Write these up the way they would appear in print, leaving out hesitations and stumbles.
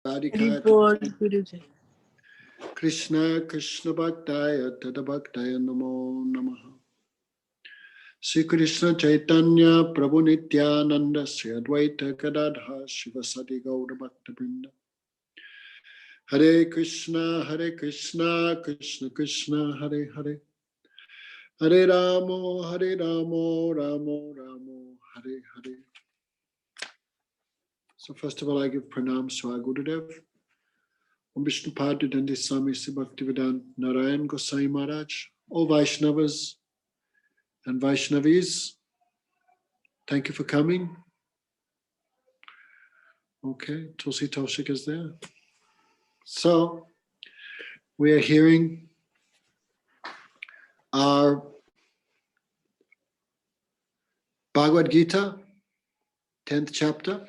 Radhika Krishna Krishna Bhaktaya Tada Bhaktaya Namo Namaha. Sri Krishna Chaitanya Prabhu Nityananda Sri Advaita Gadadha Shivasati Gaura Bhakta Vrinda. Hare Krishna Krishna Krishna Hare Hare Hare Ramo Ramo Ramo Hare Hare. So first of all, I give pranams to our Gurudev, Om Vishnu Padma Dandi Swami Sri Bhaktivedanta Narayan Gosai Maharaj, all Vaishnavas and Vaishnavis. Thank you for coming. Okay, Tulsi Toshik is there. So, we are hearing our Bhagavat Gita, 10th chapter.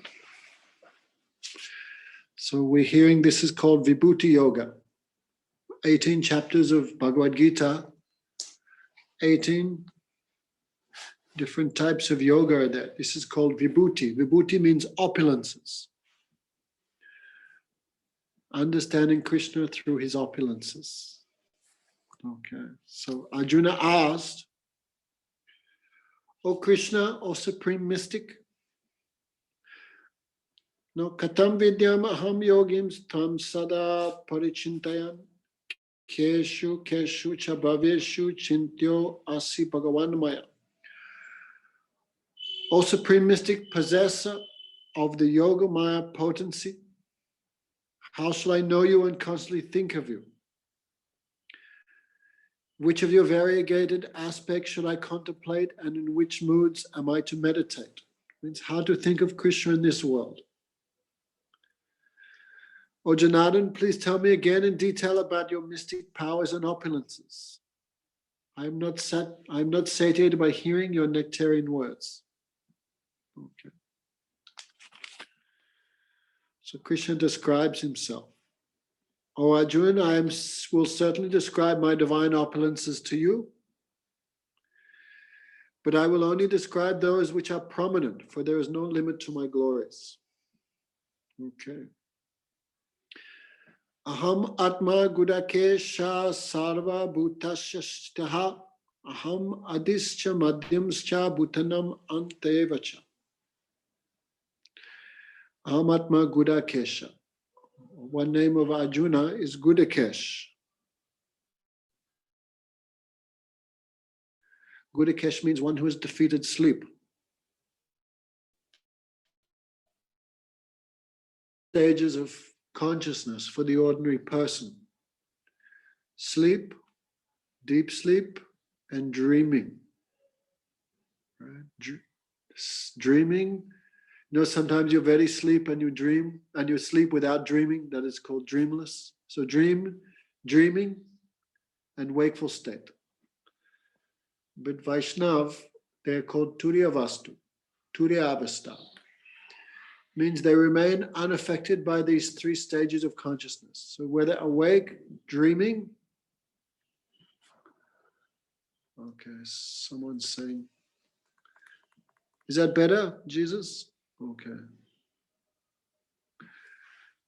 So we're hearing this is called Vibhuti Yoga. 18 chapters of Bhagavat Gita, 18 different types of yoga are there. This is called Vibhuti. Vibhuti means opulences. Understanding Krishna through his opulences. Okay, so Arjuna asked, O Krishna, O Supreme Mystic, no katam vidyam aham yogim tam sada parichintayan keshu cha bhaveshu chintyo asi bhagavan maya. O Supreme Mystic, possessor of the yoga maya potency, how shall I know you and constantly think of you? Which of your variegated aspects should I contemplate, and in which moods am I to meditate? It means how to think of Krishna in this world. O Janardhan, please tell me again in detail about your mystic powers and opulences. I am not satiated by hearing your nectarian words. Okay. So Krishna describes himself. O Arjuna, will certainly describe my divine opulences to you, but I will only describe those which are prominent, for there is no limit to my glories. Okay. Aham atma gudakesha sarva bhutasya shtaha aham adischa madhyamscha bhutanam antevacha. Aham atma gudakesha. One name of Arjuna is Gudakesh. Gudakesh means one who has defeated sleep. Stages of consciousness for the ordinary person. Sleep, deep sleep, and dreaming. Right? Dreaming. You know, sometimes you're very asleep and you dream, and you sleep without dreaming. That is called dreamless. So dreaming, and wakeful state. But Vaishnav, they're called Turyavastu, Turyavastha. Means they remain unaffected by these three stages of consciousness. So whether awake, dreaming. Okay, someone's saying, is that better, Jesus? Okay.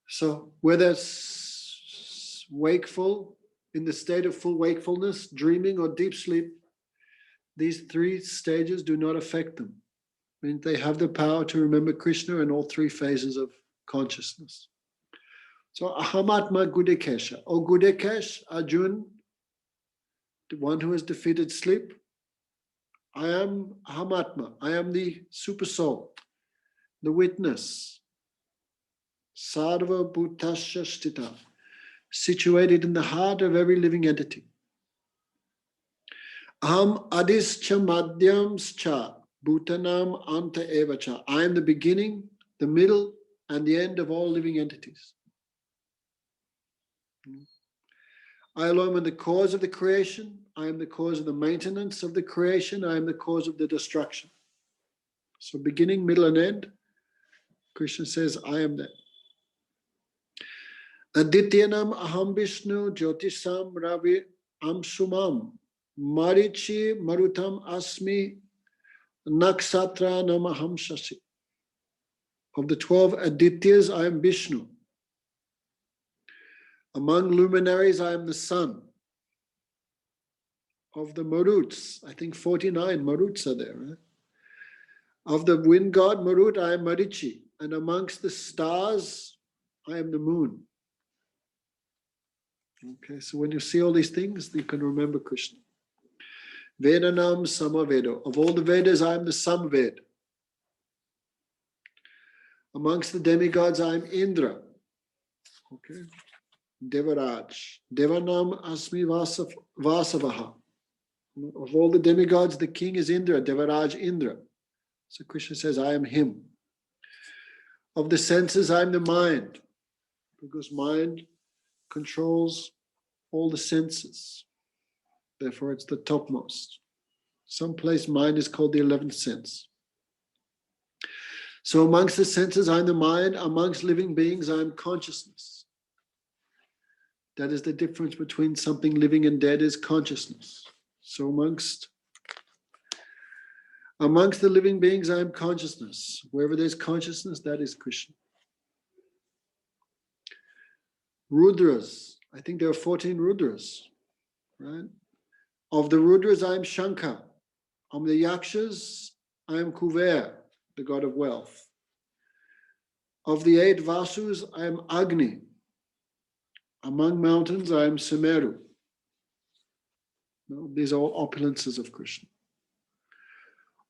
So whether it's wakeful, in the state of full wakefulness, dreaming or deep sleep, these three stages do not affect them. I mean, they have the power to remember Krishna in all three phases of consciousness. So Ahamatma Gudekesha. O Gudekesh, Arjun, the one who has defeated sleep, I am Ahamatma. I am the super soul, the witness. Sarva Bhutasya Sthita, situated in the heart of every living entity. Aham Adischa Madhyamscha Bhutanam Anta Evacha. I am the beginning, the middle, and the end of all living entities. I alone am the cause of the creation. I am the cause of the maintenance of the creation. I am the cause of the destruction. So beginning, middle, and end, Krishna says, I am that. Adityanam Aham Vishnu Jyotisam Ravi Amsumam Marichi Marutam Asmi Nakshatra Namaham Shashi. Of the 12 Adityas, I am Vishnu. Among luminaries, I am the sun. Of the Maruts, I think 49 Maruts are there. Right? Of the wind god Marut, I am Marichi. And amongst the stars, I am the moon. Okay, so when you see all these things, you can remember Krishna. Vedanam Samavedo. Of all the Vedas, I am the Samved. Amongst the demigods, I am Indra. Okay. Devaraj. Devanam Asmi Vasavaha. Of all the demigods, the king is Indra, Devaraj Indra. So Krishna says, I am him. Of the senses, I am the mind, because mind controls all the senses. Therefore, it's the topmost. Someplace mind is called the 11th sense. So amongst the senses, I am the mind. Amongst living beings, I am consciousness. That is the difference between something living and dead, is consciousness. So amongst the living beings, I am consciousness. Wherever there's consciousness, that is Krishna. Rudras. I think there are 14 Rudras, right? Of the Rudras, I am Shankha. Of the Yakshas, I am Kuver, the god of wealth. Of the 8 Vasus, I am Agni. Among mountains, I am Sumeru. No, these are all opulences of Krishna.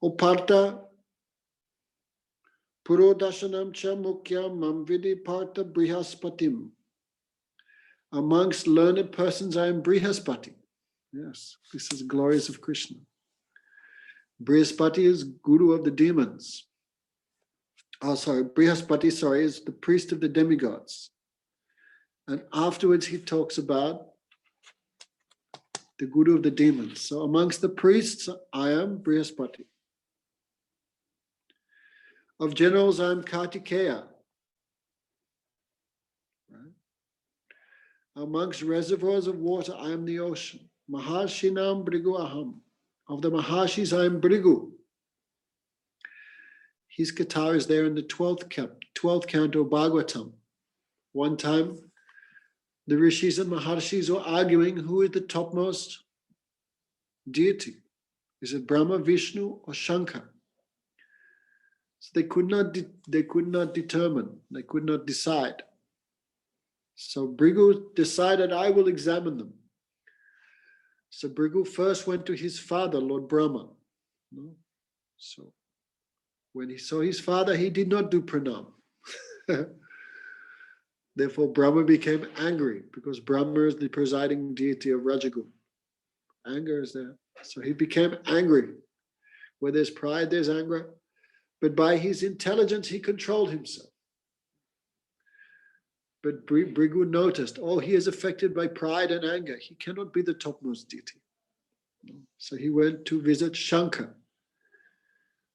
O Partha, Purodashanam cha Mukyam Mamvidi Partha Brihaspatim. Amongst learned persons, I am Brihaspati. Yes, this is glorious of Krishna. Brihaspati is guru of the demons. Brihaspati, is the priest of the demigods. And afterwards he talks about the guru of the demons. So amongst the priests, I am Brihaspati. Of generals, I am Kartikeya. Right? Amongst reservoirs of water, I am the ocean. Maharshinam Brigu Aham. Of the Maharshis, I am Brigu. His guitar is there in the 12th canto Bhagavatam. One time, the rishis and maharshis were arguing who is the topmost deity. Is it Brahma, Vishnu, or Shankar? So they could not determine. They could not decide. So Brigu decided, I will examine them. So Brigu first went to his father, Lord Brahma. So when he saw his father, he did not do pranam. Therefore, Brahma became angry, because Brahma is the presiding deity of Rajagun. Anger is there. So he became angry. Where there's pride, there's anger. But by his intelligence, he controlled himself. But Brigu noticed, he is affected by pride and anger. He cannot be the topmost deity. So he went to visit Shankar.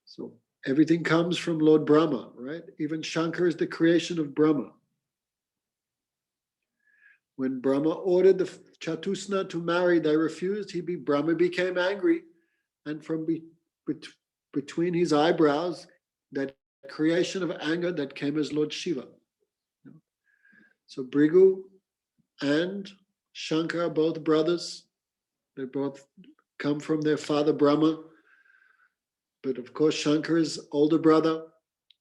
So everything comes from Lord Brahma, right? Even Shankar is the creation of Brahma. When Brahma ordered the Chatusna to marry, they refused. Brahma became angry, and from between his eyebrows, that creation of anger that came as Lord Shiva. So Brigu and Shankar are both brothers. They both come from their father Brahma. But of course, Shankar's older brother.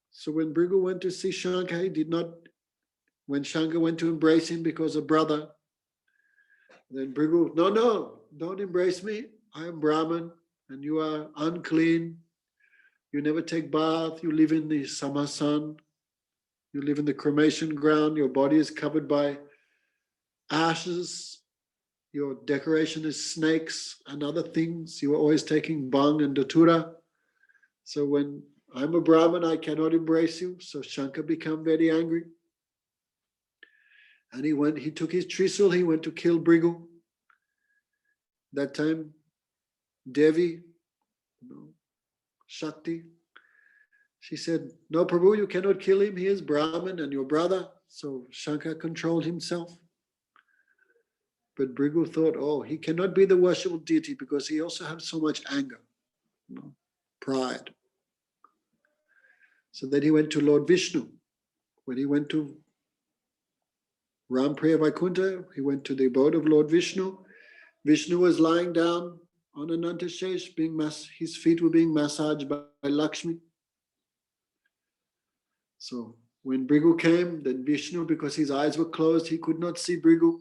So when Brigu went to see Shankar, he did not. When Shankar went to embrace him because of brother, then Brigu, no, don't embrace me. I am Brahman and you are unclean. You never take bath. You live in the samasan. You live in the cremation ground. Your body is covered by ashes. Your decoration is snakes and other things. You are always taking bhang and datura. So when I'm a Brahmin, I cannot embrace you. So Shankar became very angry. And he took his trisul, he went to kill Brigu. That time, Devi, Shakti, she said, no, Prabhu, you cannot kill him. He is Brahmin and your brother. So Shankar controlled himself. But Brigu thought, he cannot be the worshipful deity because he also has so much anger, pride. So then he went to Lord Vishnu. When he went to Rampriya Vaikuntha, he went to the abode of Lord Vishnu. Vishnu was lying down on Anantashesh, his feet were being massaged by Lakshmi. So when Bhrigu came, then Vishnu, because his eyes were closed, he could not see Bhrigu.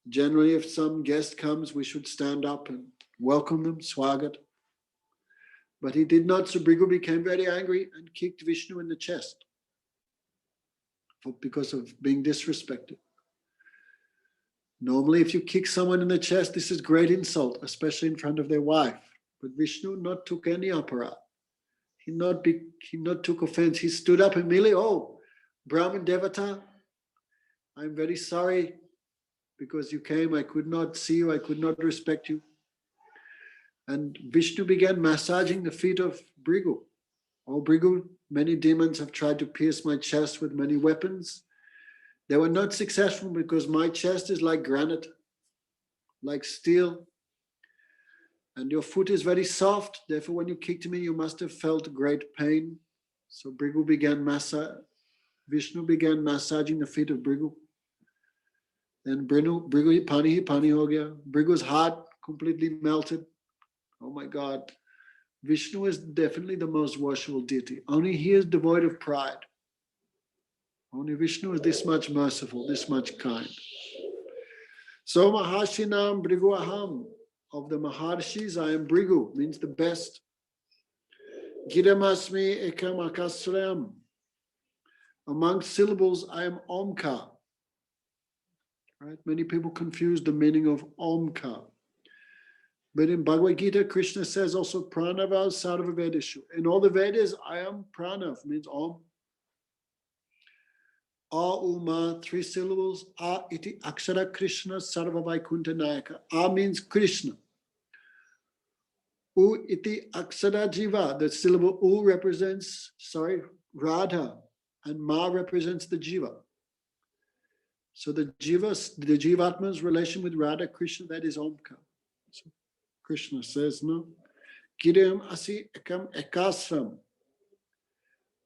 Generally, if some guest comes, we should stand up and welcome them, swagat. But he did not, so Bhrigu became very angry and kicked Vishnu in the chest because of being disrespected. Normally, if you kick someone in the chest, this is great insult, especially in front of their wife. But Vishnu not took any aparat. He not took offense. He stood up immediately. Oh, Brahman Devata, I'm very sorry because you came. I could not see you. I could not respect you. And Vishnu began massaging the feet of Bhrigu. Oh, Bhrigu, many demons have tried to pierce my chest with many weapons. They were not successful because my chest is like granite, like steel. And your foot is very soft. Therefore, when you kicked me, you must have felt great pain. So Bhrigu Vishnu began massaging the feet of Bhrigu. Then Bhrigu pani ho gaya. Bhrigu's heart completely melted. Oh my God. Vishnu is definitely the most worshipful deity. Only he is devoid of pride. Only Vishnu is this much merciful, this much kind. So Mahashinam Bhrigu Aham. Of the Maharshis, I am Bhrigu, means the best. Gidamasmi Ekam Akasram. Among syllables, I am Omka. Right? Many people confuse the meaning of Omka. But in Bhagavad Gita, Krishna says also Pranava Sarva Vedeshu. In all the Vedas, I am Pranav, means Om. A Uma, 3 syllables. A iti Akshara Krishna Sarva Vaikuntha Nayaka. A means Krishna. U iti Akshara Jiva. The syllable U represents, Radha. And Ma represents the Jiva. So the Jivatma's relation with Radha Krishna, that is Omka. So Krishna says, no. Gidam asi ekam ekasram.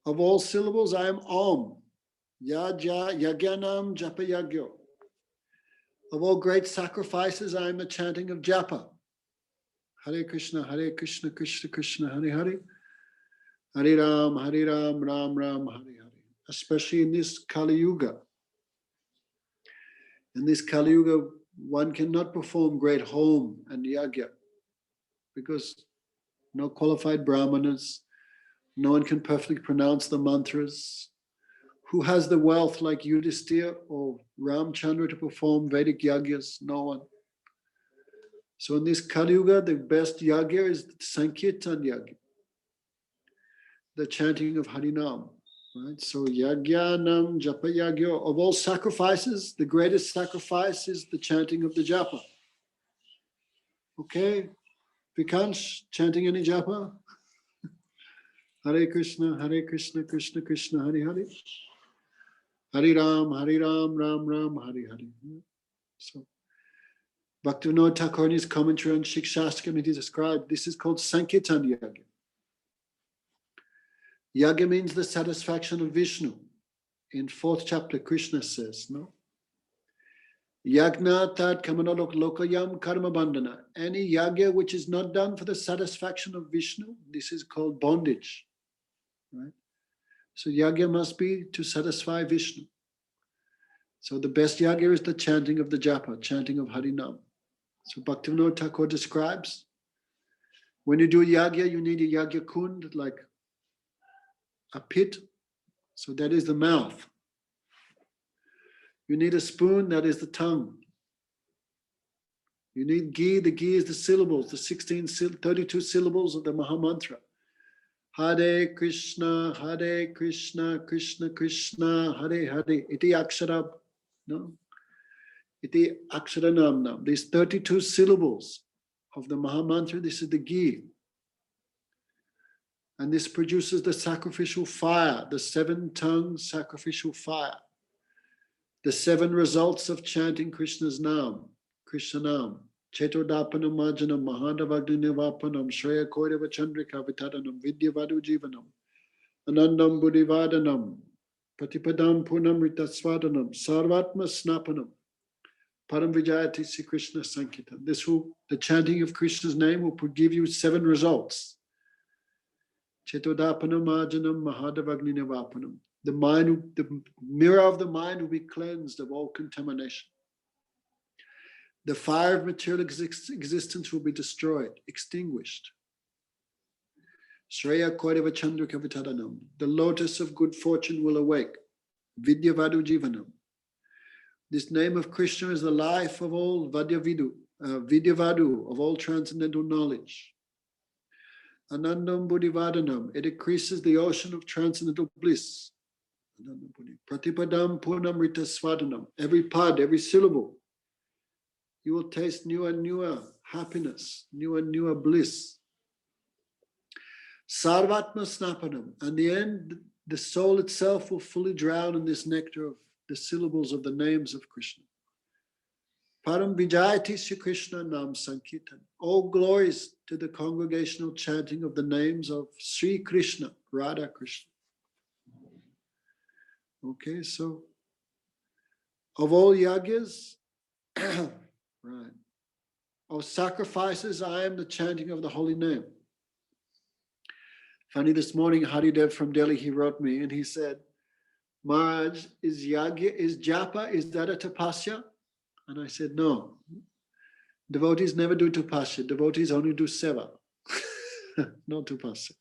Of all syllables, I am Om. Yagyanam japa yagyo. Of all great sacrifices, I am the chanting of japa. Hare Krishna, Krishna Krishna, Hare Hare. Hare Ram, Ram Ram, Hare Hare. Especially in this Kali Yuga. In this Kali Yuga, one cannot perform great home and yagya because no qualified brahmanas, no one can perfectly pronounce the mantras. Who has the wealth like Yudhisthira or Ramchandra to perform Vedic yagyas? No one. So in this Kali Yuga, the best yagya is the Sankirtan yagya, the chanting of Harinam. Right? So yagyanam japa yagyo. Of all sacrifices, the greatest sacrifice is the chanting of the japa. Okay, Vikansh, chanting any japa? Hare Krishna, Krishna Krishna, Hare Hare. Hare Ram, Ram Ram, Hare Hare. So Bhaktivinoda Thakur in his commentary on Shikshastakam, he described this is called Sankirtan Yagya. Yagya means the satisfaction of Vishnu. In 4th chapter, Krishna says, no? Yagna tad kamana lokayam karma bandhana. Any yagya which is not done for the satisfaction of Vishnu, this is called bondage. Right? So yagya must be to satisfy Vishnu. So the best yagya is the chanting of the japa, chanting of Harinam. So Bhaktivinoda Thakur describes, when you do yagya, you need a yagya kund, like a pit. So that is the mouth. You need a spoon, that is the tongue. You need ghee, the ghee is the syllables, the 32 syllables of the Mahamantra. Hare Krishna, Krishna Krishna, Hare Hare, iti akshara, no? Iti akshara namnam. These 32 syllables of the Mahamantra, this is the ghee. And this produces the sacrificial fire, the 7-tongue sacrificial fire. The 7 results of chanting Krishna's name, Krishna Nam. Chetodapana Majanam, Mahadavagdinivapanam, Shreya Koirava Chandrika Vitadanam, Vidyavadu Jivanam, Anandam Buddhivadanam, Pratipadam Purnamrita Swadanam Sarvatma Snapanam Param Vijayati Sri Krishna Sankirtan. The chanting of Krishna's name will give you 7 results. Chetodapanam Ajanam Mahadavagninavapanam. The mirror of the mind will be cleansed of all contamination. The fire of material existence will be destroyed, extinguished. Shreya Koidava Chandra Kavitadanam. The lotus of good fortune will awake. Vidyavadu Jivanam. This name of Krishna is the life of all Vidyavadu, of all transcendental knowledge. Anandam Buddhivadanam. It increases the ocean of transcendental bliss. Pratipadam Purnamrita Swadanam. Every pad, every syllable, you will taste newer and newer happiness, newer and newer bliss. Sarvatma Snapanam. And the end, the soul itself will fully drown in this nectar of the syllables of the names of Krishna. Param Vijayati Sri Krishna Nam Sankirtan. All glories to the congregational chanting of the names of Sri Krishna, Radha Krishna. Okay, so of all yagyas, right, of sacrifices, I am the chanting of the holy name. Funny, this morning, Haridev from Delhi, he wrote me and he said, Maharaj, is japa, is that a tapasya? And I said, no. Devotees never do tapasya. Devotees only do seva. No tapasya.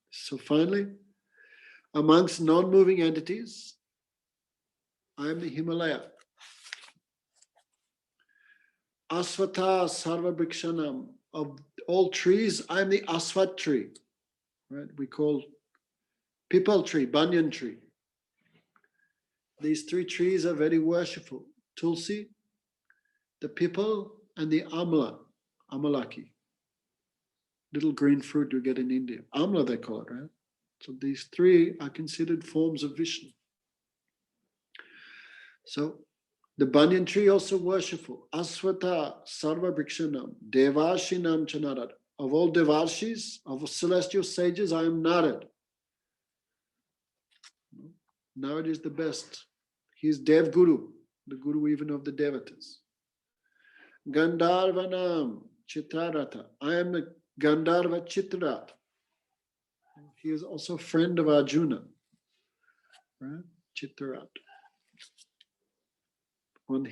So finally, amongst non-moving entities, I am the Himalaya. Asvata sarva brikshanam. Of all trees, I am the asvat tree. Right? We call pipal tree, banyan tree. These 3 trees are very worshipful. Tulsi, the pipal, and the amla, amalaki. Little green fruit you get in India. Amla they call it, right? So these 3 are considered forms of Vishnu. So the banyan tree also worshipful. Aswata sarva brikshanam devashinam chanarad. Of all devarshis, of celestial sages, I am Narad. Narad is the best. He is Dev Guru, the Guru even of the Devatas. Gandharvanam Chitrarata. I am the Gandharva Chitrat. He is also a friend of Arjuna. Right? Chitrarat. When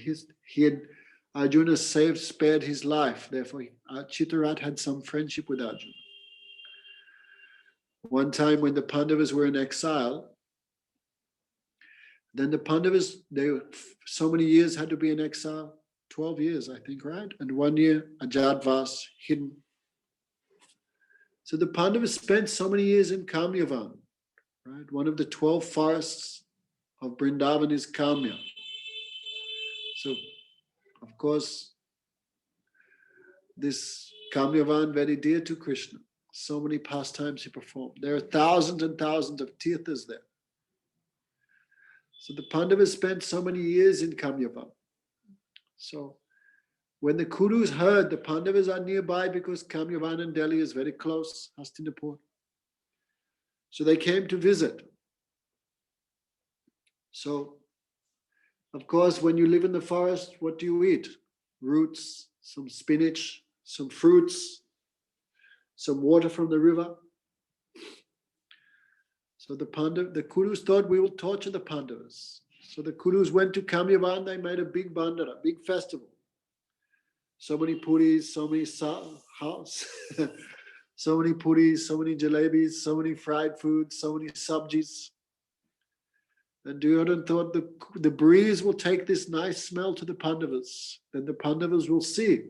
Arjuna spared his life, therefore Chitrarat had some friendship with Arjuna. One time when the Pandavas were in exile, then the Pandavas, so many years had to be in exile, 12 years I think, right? And 1 year Ajatavas, hidden. So the Pandavas spent so many years in Kamyavan, right? One of the 12 forests of Vrindavan is Kamya. So, of course, this Kamyavan very dear to Krishna. So many pastimes he performed. There are thousands and thousands of tirthas there. So the Pandavas spent so many years in Kamyavan. So when the Kurus heard the Pandavas are nearby because Kamyavan and Delhi is very close, Hastinapur. So they came to visit. So, of course, when you live in the forest, what do you eat? Roots, some spinach, some fruits, some water from the river. So the Kurus thought we will torture the Pandavas. So the Kurus went to Kamyavan, they made a big bandara, big festival. So many puris, so many so many puris, so many jalebis, so many fried foods, so many sabjis. And Duryodhana thought the breeze will take this nice smell to the Pandavas. Then the Pandavas will see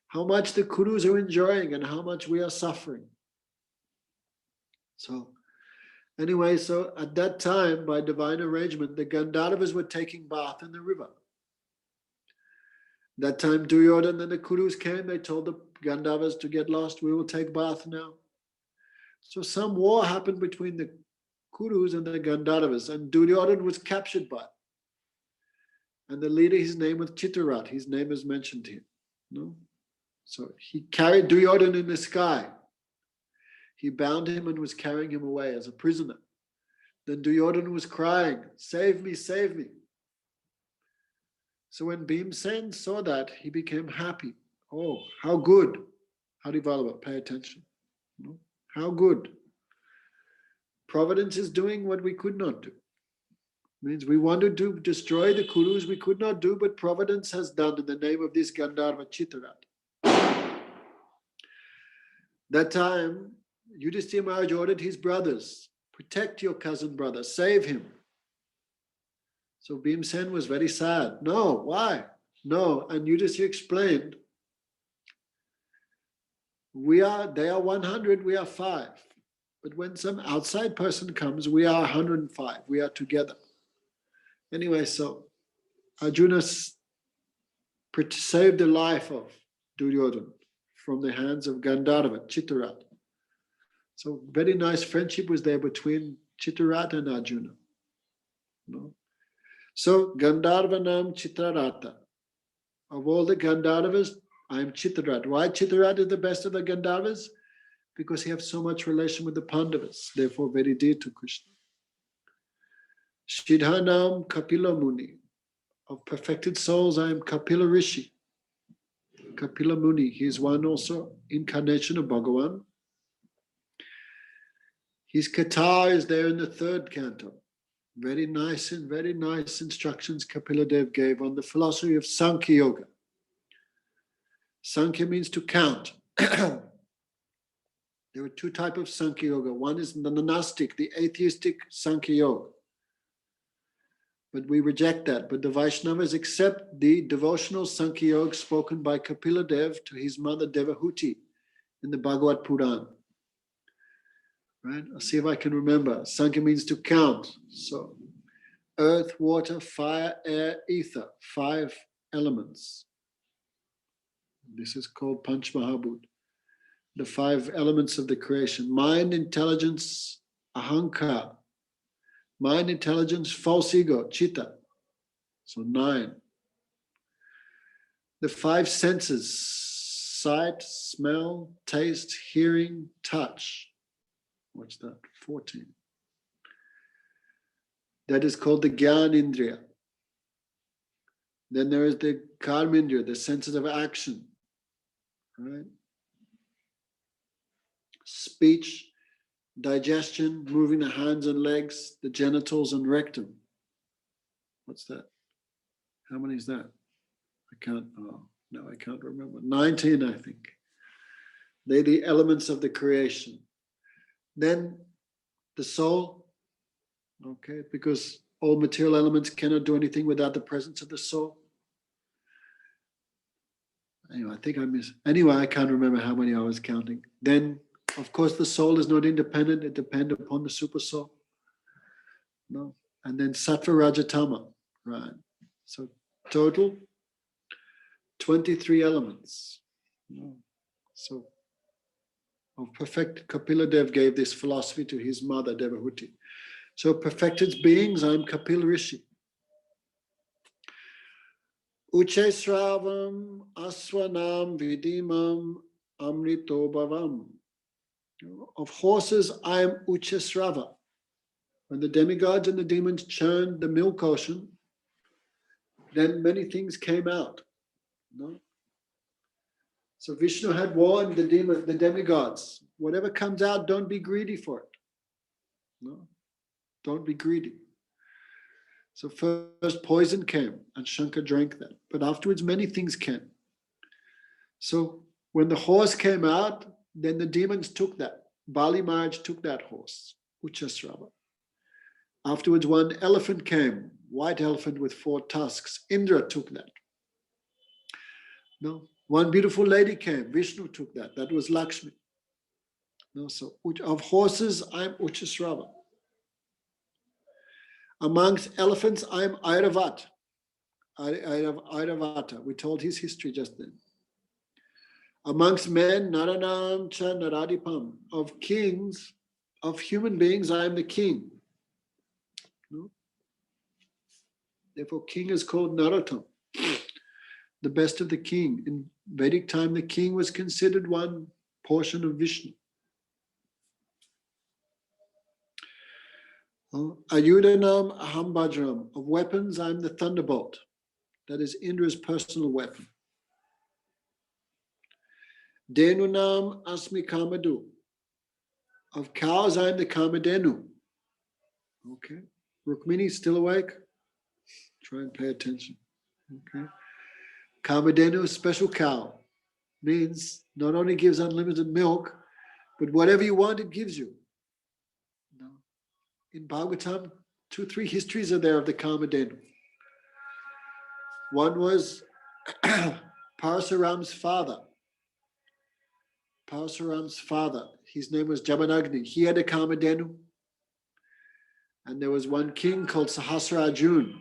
how much the Kurus are enjoying and how much we are suffering. So anyway, so at that time, by divine arrangement, the Gandharvas were taking bath in the river. That time Duryodhana and the Kurus came, they told the Gandharvas to get lost, we will take bath now. So some war happened between the Kurus and the Gandharvas, and Duryodhana was captured by it. And the leader, his name was Chitrarat, his name is mentioned here. No? So he carried Duryodhana in the sky. He bound him and was carrying him away as a prisoner. Then Duryodhana was crying, "Save me, save me." So when Bhimsen saw that, he became happy. Oh, how good. Harivalva, pay attention. How good. Providence is doing what we could not do. Means we wanted to destroy the Kurus, we could not do, but Providence has done in the name of this Gandharva Chitrarat. That time, Yudhishthira Maharaj ordered his brothers, protect your cousin brother, save him. So Bhimsen was very sad. No, why? No, and Yudhishthira explained, they are 100, we are 5. But when some outside person comes, we are 105, we are together. Anyway, so Arjuna saved the life of Duryodhana from the hands of Gandharva, Chitrarat. So very nice friendship was there between Chitrarat and Arjuna. No? So Gandharvanam Chitrarata. Of all the Gandharvas, I am Chitrarat. Why Chitrarat is the best of the Gandharvas? Because he has so much relation with the Pandavas, therefore very dear to Krishna. Siddhanam Kapila Muni. Of perfected souls, I am Kapila Rishi. Kapila Muni, he is one also incarnation of Bhagavan. His Katha is there in the 3rd canto. Very nice instructions Kapila Dev gave on the philosophy of Sankhya Yoga. Sankhya means to count. There are 2 types of Sankhya Yoga. One is the monastic, the atheistic Sankhya Yoga. But we reject that. But the Vaishnavas accept the devotional Sankhya Yoga spoken by Kapila Dev to his mother Devahuti in the Bhagavat Puran. Right? I'll see if I can remember. Sankhya means to count. So, earth, water, fire, air, ether. 5 elements. This is called Panch Mahabhut. The 5 elements of the creation. Mind, intelligence, ahankar. Mind, intelligence, false ego, chitta. So 9. The 5 senses, sight, smell, taste, hearing, touch. What's that? 14. That is called the Gyan Indriya. Then there is the Karmendriya, the senses of action. Right? Speech, digestion, moving the hands and legs, the genitals and rectum. What's that? How many is that? I can't remember. 19, I think. They're the elements of the creation. Then the soul, okay, because all material elements cannot do anything without the presence of the soul. Anyway, I can't remember how many I was counting. Then, of course, the soul is not independent. It depends upon the super soul. No. And then Sattva Rajatama, right? So total 23 elements. No. So of perfect, Kapila Dev gave this philosophy to his mother, Devahuti. So perfected beings, I'm Kapila Rishi. Uche Sravam Aswanam Vidimam Amrito Bhavam. Of horses, I am Uchasrava. When the demigods and the demons churned the milk ocean, then many things came out. No? So Vishnu had warned the demigods, whatever comes out, don't be greedy for it. No? Don't be greedy. So first poison came, and Shankar drank that. But afterwards, many things came. So when the horse came out, then the demons took that. Bali Maharaj took that horse, Uchasrava. Afterwards, one elephant came, white elephant with 4 tusks. Indra took that. No, one beautiful lady came. Vishnu took that. That was Lakshmi. No, so of horses, I'm Uchasrava. Amongst elephants, I'm Airavat. Airavata. We told his history just then. Amongst men, Naranam cha Naradipam. Of kings, of human beings, I am the king. No? Therefore, king is called Narottam, the best of the king. In Vedic time, the king was considered one portion of Vishnu. Ayudanam aham bajram. Of weapons, I'm the thunderbolt. That is Indra's personal weapon. Denunam asmi kamadu. Of cows, I'm the kamadenu. Okay. Rukmini, still awake? Try and pay attention. Okay. Kamadenu, special cow, means not only gives unlimited milk, but whatever you want, it gives you. No. In Bhagavatam, 2-3 histories are there of the Kamadenu. One was Parasuram's father. Parasuram's father, his name was Jabanagni. He had a Kamadenu. And there was one king called Sahasrarjuna.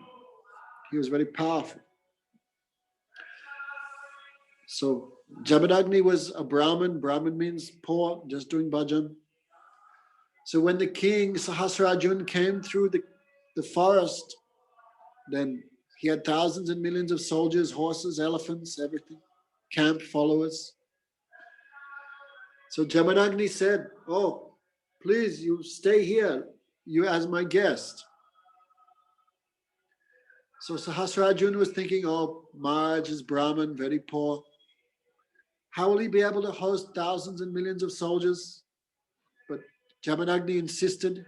He was very powerful. So Jabanagni was a Brahmin. Brahmin means poor, just doing bhajan. So when the king Sahasrarjuna came through the forest, then he had thousands and millions of soldiers, horses, elephants, everything, camp followers. So Jabanagni said, "Oh, please, you stay here, you as my guest." So Sahasrarjuna was thinking, "Oh, Maharaj is Brahmin, very poor. How will he be able to host thousands and millions of soldiers?" But Jabanagni insisted.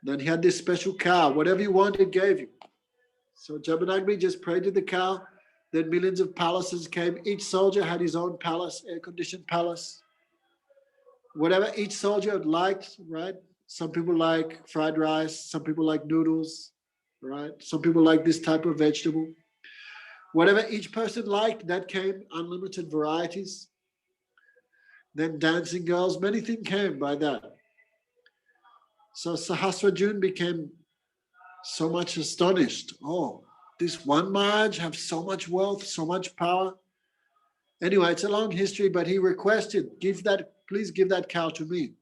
Then he had this special cow. Whatever you wanted, it gave you. So Jabanagni just prayed to the cow. Then millions of palaces came. Each soldier had his own palace, air-conditioned palace. Whatever each soldier liked, right? Some people like fried rice. Some people like noodles, right? Some people like this type of vegetable. Whatever each person liked, that came, unlimited varieties. Then dancing girls, many things came by that. So Sahasrarjuna became so much astonished. Oh, this one Maharaj have so much wealth, so much power. Anyway, it's a long history, but he requested, please give that cow to me.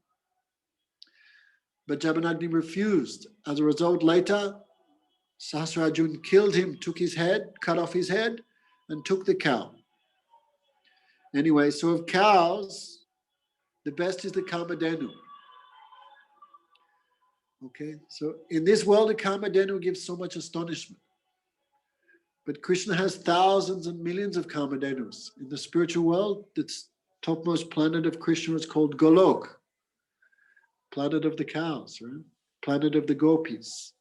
But Jabanagni refused. As a result, later, Sahasrarjuna killed him, took his head, cut off his head, and took the cow. Anyway, so of cows, the best is the Kamadenu. Okay, so in this world, the Kamadenu gives so much astonishment. But Krishna has thousands and millions of Kamadenus. In the spiritual world, the topmost planet of Krishna is called Golok, planet of the cows, right? Planet of the gopis,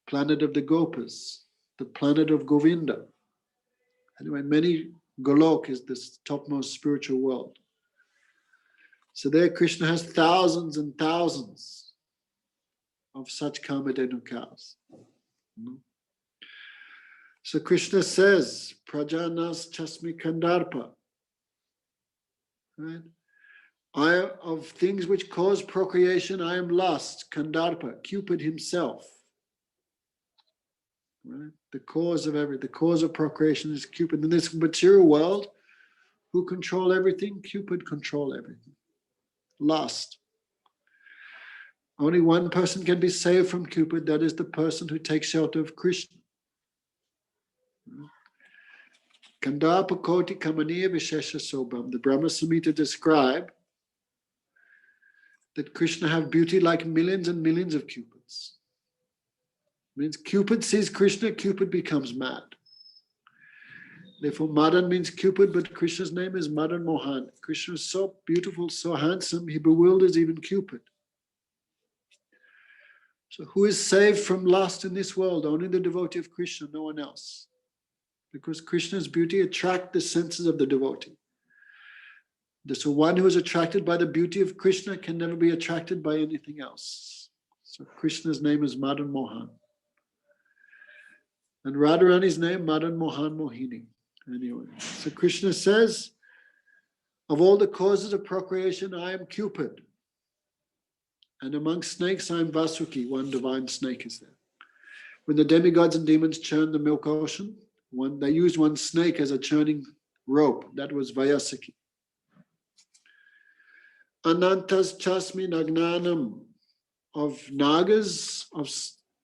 planet of the gopas, the planet of Govinda. Anyway, Golok is this topmost spiritual world. So there Krishna has thousands and thousands of such Kamadenu cows. So Krishna says, Prajanas Chasmi Kandarpa. Right? Of things which cause procreation, I am lust, Kandarpa, Cupid himself. Right? The cause of procreation is Cupid. In this material world, who control everything? Cupid control everything. Lust. Only one person can be saved from Cupid, that is the person who takes shelter of Krishna. Kandapa Koti Kamaniya Vishesha Sobham. The Brahma Samhita describe that Krishna have beauty like millions and millions of Cupids. Means Cupid sees Krishna, Cupid becomes mad. Therefore, Madan means Cupid, but Krishna's name is Madan Mohan. Krishna is so beautiful, so handsome, he bewilders even Cupid. So who is saved from lust in this world? Only the devotee of Krishna, no one else. Because Krishna's beauty attracts the senses of the devotee. So one who is attracted by the beauty of Krishna can never be attracted by anything else. So Krishna's name is Madan Mohan. And Radharani's name, Madan Mohan Mohini. Anyway, so Krishna says, of all the causes of procreation, I am Cupid. And amongst snakes, I am Vasuki. One divine snake is there. When the demigods and demons churn the milk ocean, they used one snake as a churning rope. That was Vayasaki. Anantas chasmi nagnanam. Of nagas, of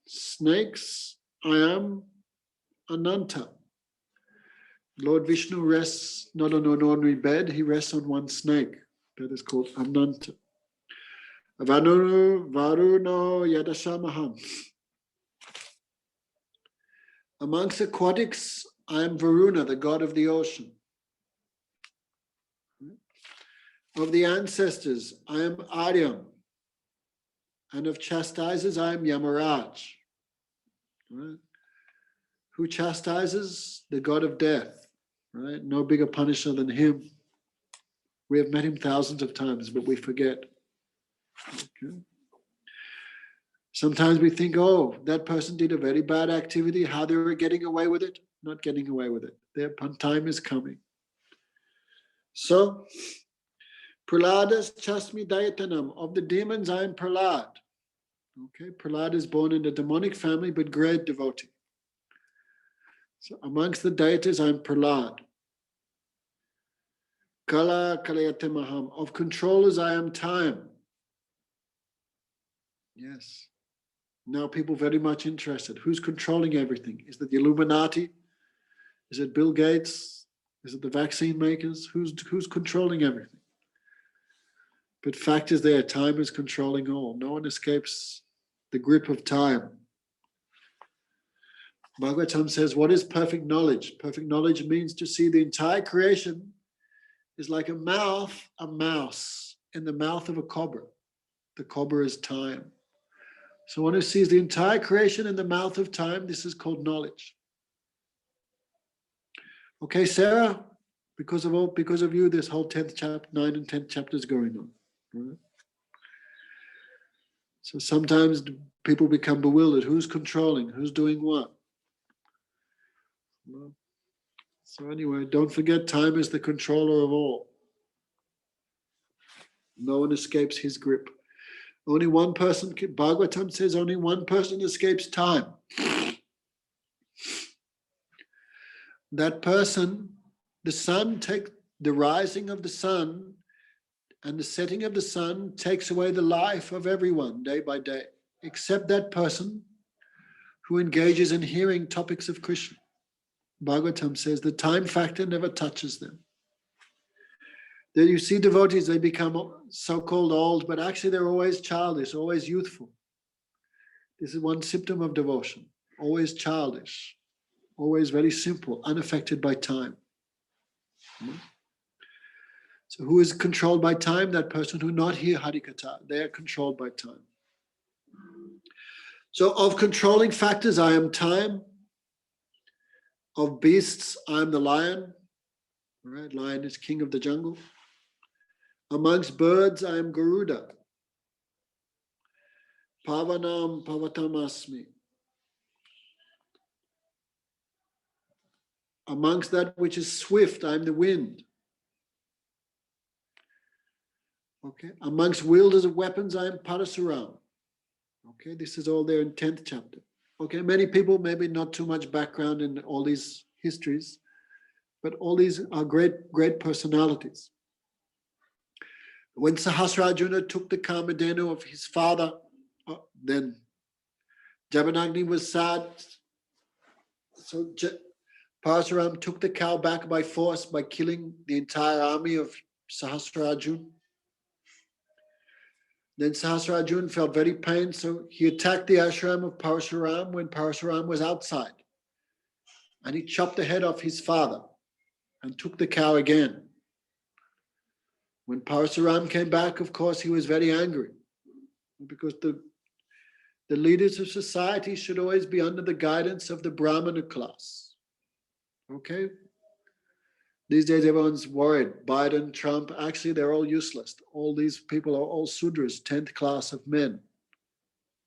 snakes, I am Ananta. Lord Vishnu rests not on an ordinary bed, he rests on one snake. That is called Ananta. Varuno Yadashamaham. Amongst aquatics, I am Varuna, the god of the ocean. Of the ancestors, I am Aryam. And of chastisers, I am Yamaraj. Right? Who chastises? The god of death. Right? No bigger punisher than him. We have met him thousands of times, but we forget. Okay? Sometimes we think, oh, that person did a very bad activity, how they were getting away with it. Not getting away with it. Their time is coming. So, Praladas Chasmi Dayatanam. Of the demons, I am Pralad. Okay, Pralad is born in the demonic family, but great devotee. So amongst the deities, I'm Pralad. Kala Kalayate Maham. Of controllers, I am time. Yes. Now people very much interested. Who's controlling everything? Is it the Illuminati? Is it Bill Gates? Is it the vaccine makers? Who's controlling everything? But fact is there, time is controlling all. No one escapes the grip of time. Bhagavatam says, what is perfect knowledge? Perfect knowledge means to see the entire creation is like a mouse in the mouth of a cobra. The cobra is time. So one who sees the entire creation in the mouth of time, this is called knowledge. Okay, Sarah, because of you, this whole 10th chapter, 9 and 10th chapter is going on. Right? So sometimes people become bewildered. Who's controlling? Who's doing what? Well, so anyway, don't forget, time is the controller of all. No one escapes his grip. Only one person, Bhagavatam says, only one person escapes time. That person, the rising of the sun and the setting of the sun takes away the life of everyone day by day, except that person who engages in hearing topics of Krishna. Bhagavatam says the time factor never touches them. Then you see devotees, they become so-called old, but actually they're always childish, always youthful. This is one symptom of devotion. Always childish, always very simple, unaffected by time. So who is controlled by time? That person who not hear Harikatha. They are controlled by time. So of controlling factors, I am time. Of beasts, I am the lion. Right? Lion is king of the jungle. Amongst birds, I am Garuda. Pavanam Pavatam-asmi. Amongst that which is swift, I am the wind. Okay. Amongst wielders of weapons, I am Parasuram. Okay, this is all there in 10th chapter. Okay, many people, maybe not too much background in all these histories, but all these are great personalities. When Sahasrarjuna took the Kamadhenu of his father, then Jabanagni was sad. So Parasuram took the cow back by force by killing the entire army of Sahasrarjuna. Then Sahasrarjuna felt very pained, so he attacked the ashram of Parasuram when Parasuram was outside. And he chopped the head off his father and took the cow again. When Parasuram came back, of course, he was very angry because the leaders of society should always be under the guidance of the Brahmana class. Okay? These days, everyone's worried. Biden, Trump, actually, they're all useless. All these people are all Sudras, 10th class of men.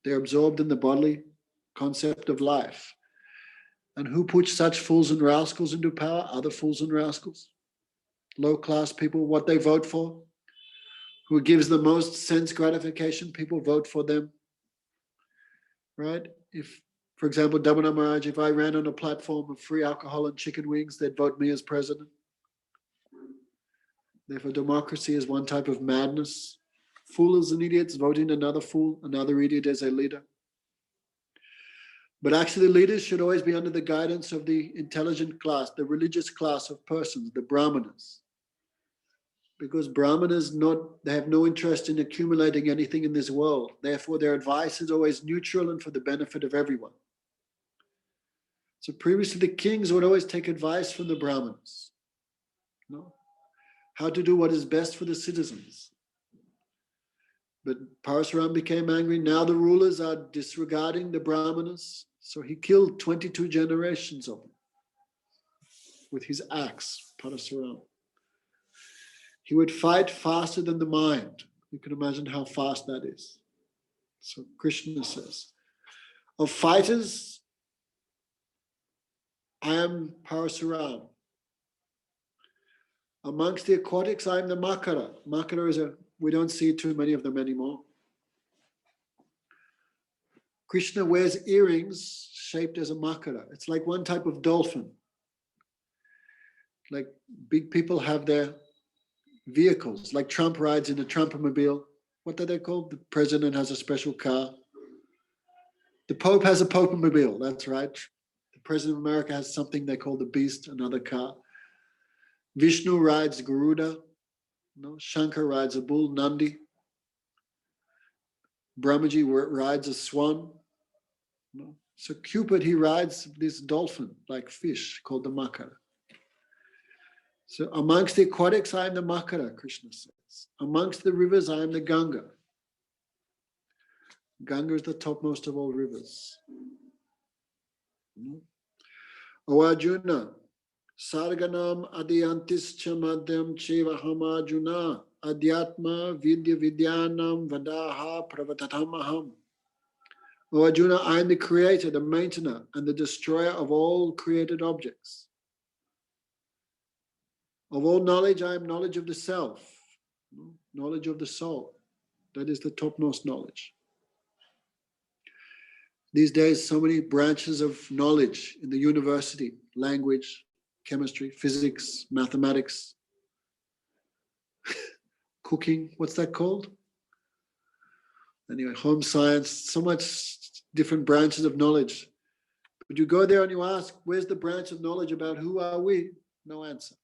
They're absorbed in the bodily concept of life. And who puts such fools and rascals into power? Other fools and rascals. Low-class people, what they vote for. Who gives the most sense gratification, people vote for them. Right? If, for example, Damodar Maharaj, if I ran on a platform of free alcohol and chicken wings, they'd vote me as president. Therefore, democracy is one type of madness. Fools and idiots voting another fool, another idiot as a leader. But actually, leaders should always be under the guidance of the intelligent class, the religious class of persons, the Brahmanas. Because Brahmanas they have no interest in accumulating anything in this world. Therefore, their advice is always neutral and for the benefit of everyone. So previously, the kings would always take advice from the Brahmanas. No? How to do what is best for the citizens. But Parasuram became angry. Now the rulers are disregarding the Brahmanas. So he killed 22 generations of them with his axe, Parasuram. He would fight faster than the mind. You can imagine how fast that is. So Krishna says, of fighters, I am Parasuram. Amongst the aquatics, I am the Makara. Makara is we don't see too many of them anymore. Krishna wears earrings shaped as a Makara. It's like one type of dolphin. Like big people have their vehicles, like Trump rides in a Trumpomobile. What are they called? The president has a special car. The Pope has a Popemobile, that's right. The President of America has something they call the Beast, another car. Vishnu rides Garuda. No, Shankar rides a bull, Nandi. Brahmaji rides a swan. No. So Cupid, he rides this dolphin-like fish called the Makara. So amongst the aquatics, I am the Makara, Krishna says. Amongst the rivers, I am the Ganga. Ganga is the topmost of all rivers. O Arjuna, Sarganam Adyantis Chamadhyam Chevaham Arjuna Adhyatma Vidya Vidyanam Vadaha Pravatatamaham. O Arjuna, I am the creator, the maintainer, and the destroyer of all created objects. Of all knowledge, I am knowledge of the self, knowledge of the soul. That is the topmost knowledge. These days, so many branches of knowledge in the university, language, chemistry, physics, mathematics, cooking, what's that called? Anyway, home science, so much different branches of knowledge. But you go there and you ask, where's the branch of knowledge about who are we? No answer.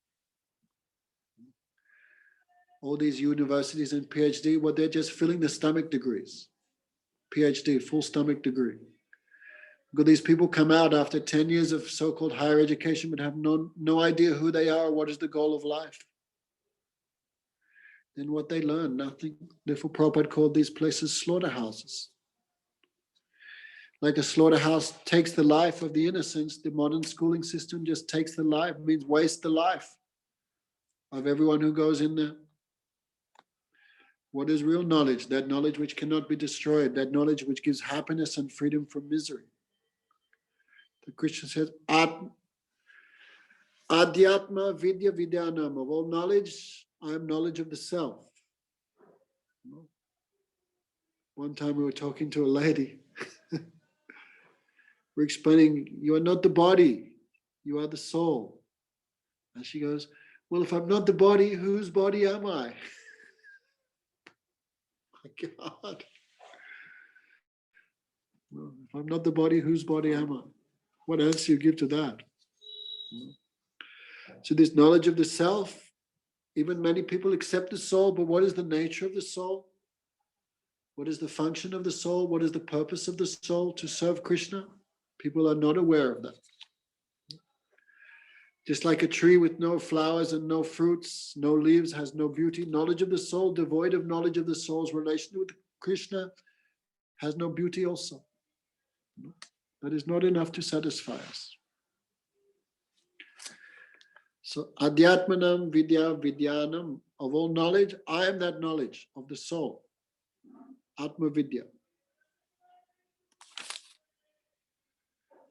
All these universities and PhD, well, they're just filling the stomach degrees. PhD, full stomach degree. Because these people come out after 10 years of so-called higher education but have no idea who they are or what is the goal of life. Then what they learn, nothing. Therefore, Prabhupada called these places slaughterhouses. Like a slaughterhouse takes the life of the innocents, the modern schooling system just takes the life, means waste the life of everyone who goes in there. What is real knowledge? That knowledge which cannot be destroyed, that knowledge which gives happiness and freedom from misery. The Krishna says, Adhyatma Vidya Vidyanam. Of all knowledge, I am knowledge of the self. One time we were talking to a lady. We're explaining, you are not the body, you are the soul. And she goes, well, if I'm not the body, whose body am I? My God. Well, if I'm not the body, whose body am I? What answer you give to that? So this knowledge of the self, even many people accept the soul, but what is the nature of the soul? What is the function of the soul? What is the purpose of the soul? To serve Krishna? People are not aware of that. Just like a tree with no flowers and no fruits, no leaves, has no beauty. Knowledge of the soul, devoid of knowledge of the soul's relation with Krishna, has no beauty also. That is not enough to satisfy us. So, Adhyatmanam Vidya Vidyanam, of all knowledge, I am that knowledge of the soul. Atma Vidya.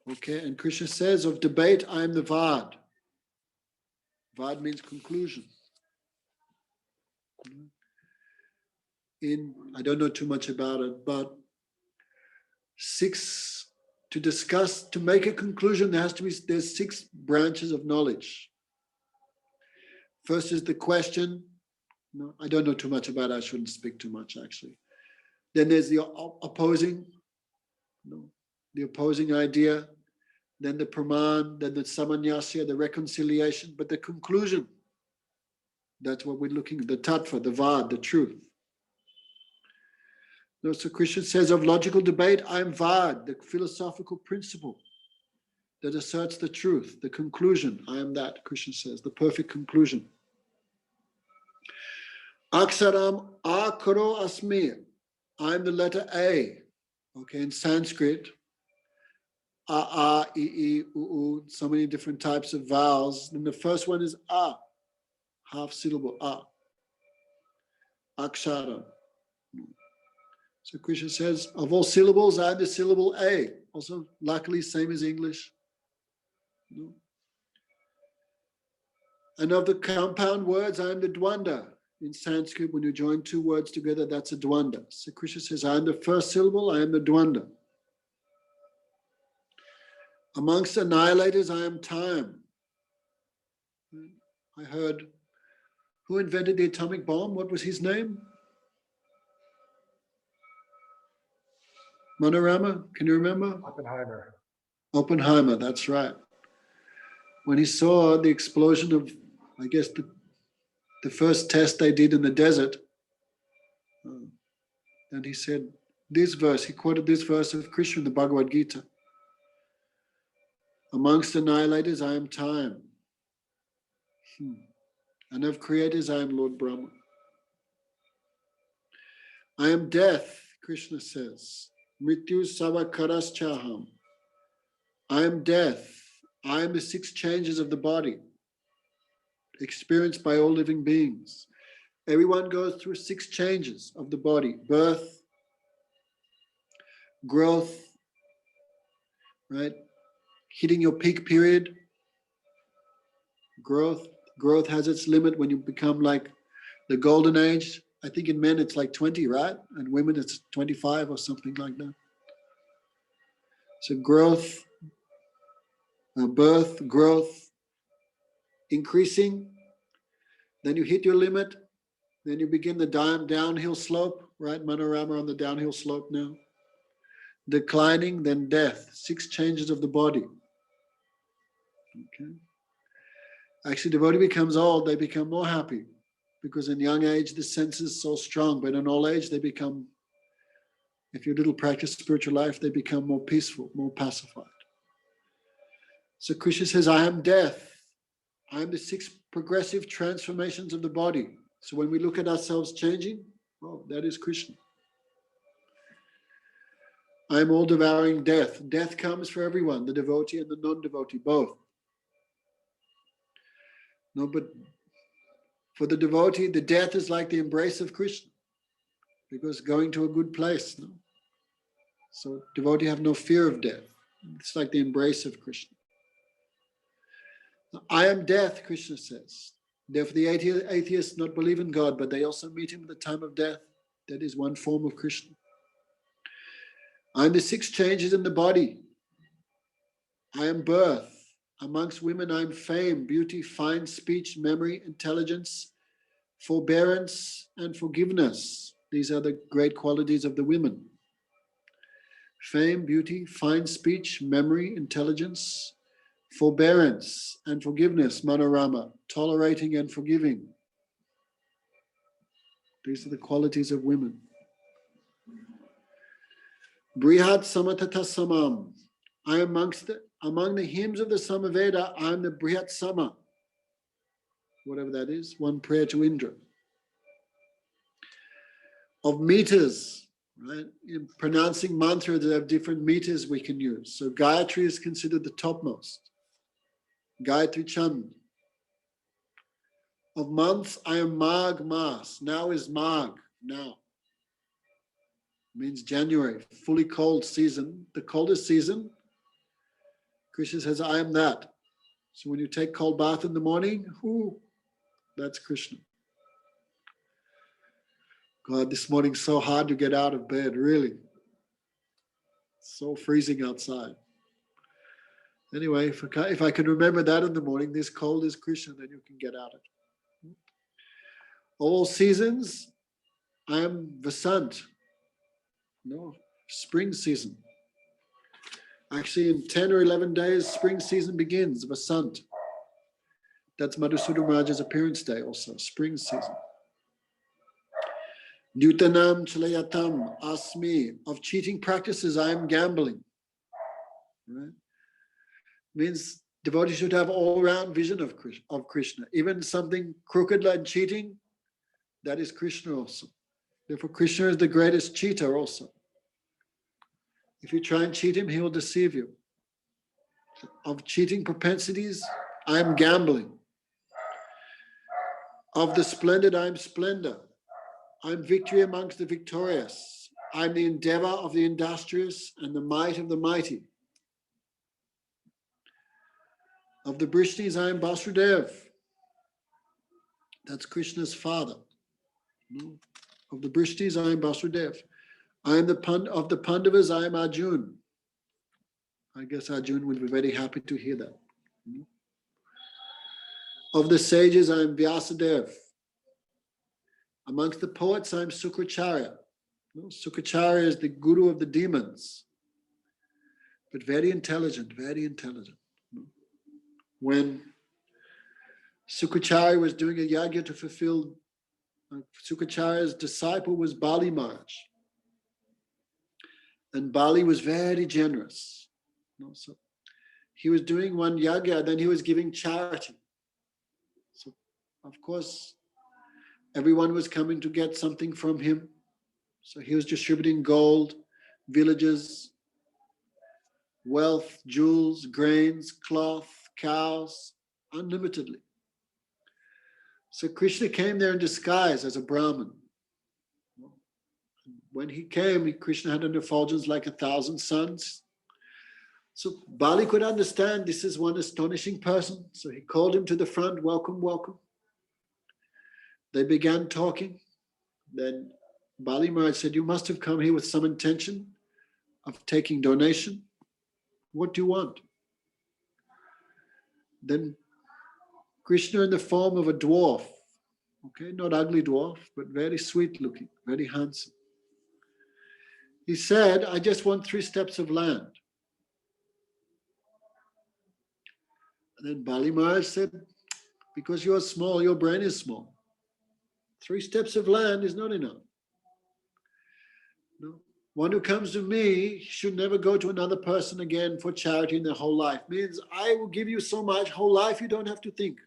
Okay, and Krishna says, of debate, I am the Vad. Vad means conclusion. I don't know too much about it, but to make a conclusion, there's 6 branches of knowledge. First is the question. No, I don't know too much about it. I shouldn't speak too much, actually. Then there's the opposing, the opposing idea. Then the praman, then the samanyasya, the reconciliation. But the conclusion, That's what we're looking at, the tattva, the vad, the truth. No, so Krishna says of logical debate, I am vad, the philosophical principle that asserts the truth, the conclusion. I am that, Krishna says, the perfect conclusion. Aksaram akaro asmi. I am the letter A. Okay, in Sanskrit, I, u, so many different types of vowels. And the first one is a, half syllable, a. Akshara. So Krishna says, of all syllables, I am the syllable A. Also, luckily, same as English. And of the compound words, I am the dwanda. In Sanskrit, when you join two words together, that's a dwanda. So Krishna says, I am the first syllable, I am the dwanda. Amongst annihilators, I am time. I heard, who invented the atomic bomb? What was his name? Manorama, can you remember? Oppenheimer, that's right. When he saw the explosion of, I guess, the first test they did in the desert, and he said this verse, he quoted this verse of Krishna in the Bhagavat Gita. Amongst annihilators, I am time. And of creators, I am Lord Brahma. I am death, Krishna says. Mrityu savakaras chaham. I am death. I am the six changes of the body, experienced by all living beings. Everyone goes through six changes of the body: birth, growth, right? Hitting your peak period. Growth has its limit when you become like the golden age. I think in men it's like 20, right? And women it's 25 or something like that. So growth, birth, growth, increasing. Then you hit your limit. Then you begin the downhill slope, right? Manorama on the downhill slope now. Declining, then death. Six changes of the body. Okay. Actually, devotee becomes old, they become more happy. Because in young age, the sense is so strong. But in old age, they become, if you little practice spiritual life, they become more peaceful, more pacified. So Krishna says, I am death. I am the six progressive transformations of the body. So when we look at ourselves changing, oh, that is Krishna. I am all devouring death. Death comes for everyone, the devotee and the non-devotee, both. No, but for the devotee, the death is like the embrace of Krishna, because going to a good place. No? So devotee have no fear of death. It's like the embrace of Krishna. I am death, Krishna says. Therefore, the atheists not believe in God, but they also meet him at the time of death. That is one form of Krishna. I am the six changes in the body. I am birth. Amongst women, I am fame, beauty, fine speech, memory, intelligence, forbearance, and forgiveness. These are the great qualities of the women. Fame, beauty, fine speech, memory, intelligence, forbearance, and forgiveness, Manorama, tolerating and forgiving. These are the qualities of women. Brihat Samatata Samam. I am among the hymns of the Samaveda, I am the Brihat Sama. Whatever that is, one prayer to Indra. Of meters, right? In pronouncing mantra, there are different meters we can use. So Gayatri is considered the topmost. Gayatri Chand. Of months, I am Magh Mas. Now is Magh, now. Means January, fully cold season. The coldest season, Krishna says, I am that. So when you take cold bath in the morning, that's Krishna. God, this morning's so hard to get out of bed, really. It's so freezing outside. Anyway, if I can remember that in the morning, this cold is Krishna, then you can get out of it. All seasons, I am Vasant. No, spring season. Actually, in 10 or 11 days, spring season begins, Vasant. That's Madhusudan Maharaj's appearance day also, spring season. Dutanam chalayatam asmi, of cheating practices I am gambling. Right? Means devotees should have all-round vision of Krishna. Even something crooked like cheating, that is Krishna also. Therefore, Krishna is the greatest cheater also. If you try and cheat him, he will deceive you. Of cheating propensities, I am gambling. Of the splendid, I am splendor. I am victory amongst the victorious. I am the endeavor of the industrious and the might of the mighty. Of the Brishnis, I am Vasudev. That's Krishna's father. Of the Brishnis, I am Vasudev. I am of the Pandavas, I am Arjun. I guess Arjun would be very happy to hear that. Of the sages, I am Vyasadev. Amongst the poets, I am Sukracharya. Sukracharya is the guru of the demons, but very intelligent, very intelligent. When Sukracharya was doing a yagya to fulfill, Sukracharya's disciple was Bali Maharaj. And Bali was very generous. So he was doing one yagya, then he was giving charity. So of course, everyone was coming to get something from him. So he was distributing gold, villages, wealth, jewels, grains, cloth, cows, unlimitedly. So Krishna came there in disguise as a Brahmin. When he came, Krishna had an effulgence like 1,000 suns. So Bali could understand this is one astonishing person. So he called him to the front, welcome, welcome. They began talking. Then Bali Maharaj said, you must have come here with some intention of taking donation. What do you want? Then Krishna in the form of a dwarf, okay, not ugly dwarf, but very sweet looking, very handsome. He said, I just want 3 steps of land. And then Bali Maharaj said, because you are small, your brain is small. 3 steps of land is not enough. No. One who comes to me should never go to another person again for charity in their whole life. Means I will give you so much, whole life you don't have to think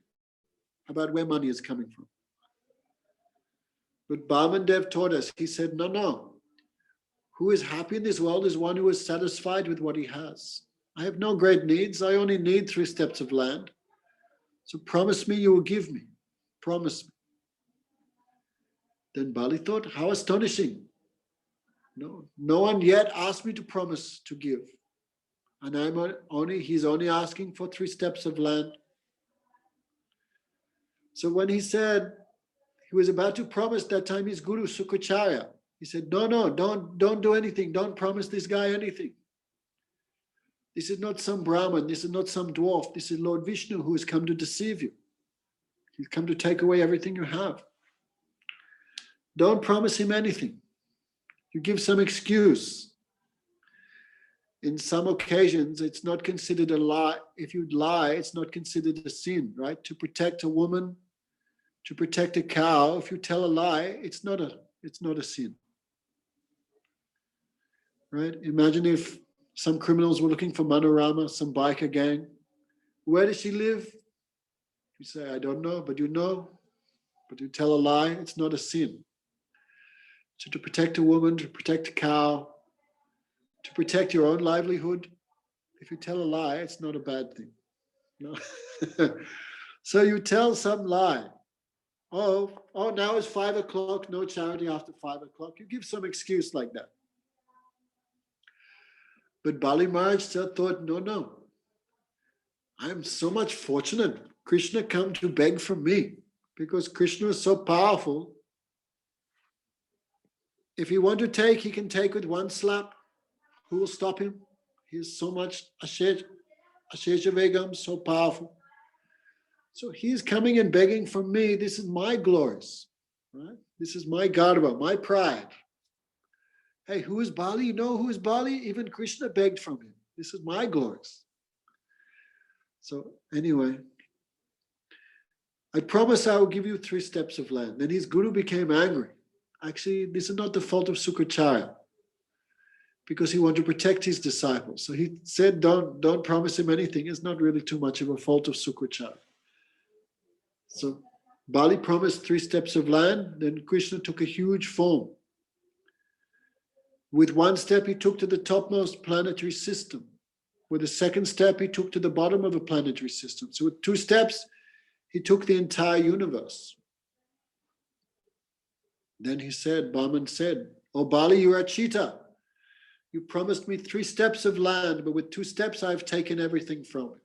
about where money is coming from. But Bhaman Dev taught us, he said, no. Who is happy in this world is one who is satisfied with what he has. I have no great needs. I only need 3 steps of land. So promise me you will give me. Promise me. Then Bali thought, how astonishing. No one yet asked me to promise to give. And he's only asking for 3 steps of land. So when he said, he was about to promise that time his guru, Sukracharya, he said, no, don't do anything. Don't promise this guy anything. This is not some Brahmin. This is not some dwarf. This is Lord Vishnu who has come to deceive you. He's come to take away everything you have. Don't promise him anything. You give some excuse. In some occasions, it's not considered a lie. If you lie, it's not considered a sin, right? To protect a woman, to protect a cow, if you tell a lie, it's not a sin. Right? Imagine if some criminals were looking for Manorama, some biker gang. Where does she live? You say, I don't know, but you know. But you tell a lie, it's not a sin. So to protect a woman, to protect a cow, to protect your own livelihood, if you tell a lie, it's not a bad thing. No? So you tell some lie. Oh, now it's 5 o'clock, no charity after 5 o'clock. You give some excuse like that. But Bali Maharaj thought, no. I am so much fortunate. Krishna come to beg from me because Krishna is so powerful. If he want to take, he can take with one slap. Who will stop him? He is so much Ashesha Vegam, so powerful. So he's coming and begging from me. This is my glories, right? This is my garva, my pride. Hey, who is Bali? You know who is Bali? Even Krishna begged from him. This is my glories. So anyway, I promise I will give you 3 steps of land. Then his guru became angry. Actually, this is not the fault of Sukracharya, because he wanted to protect his disciples. So he said, don't promise him anything. It's not really too much of a fault of Sukracharya. So Bali promised 3 steps of land. Then Krishna took a huge form. With 1 step, he took to the topmost planetary system. With the 2nd step, he took to the bottom of a planetary system. So with 2 steps, he took the entire universe. Then he said, Brahman said, "Oh Bali, you are a cheater. You promised me 3 steps of land, but with 2 steps, I've taken everything from it."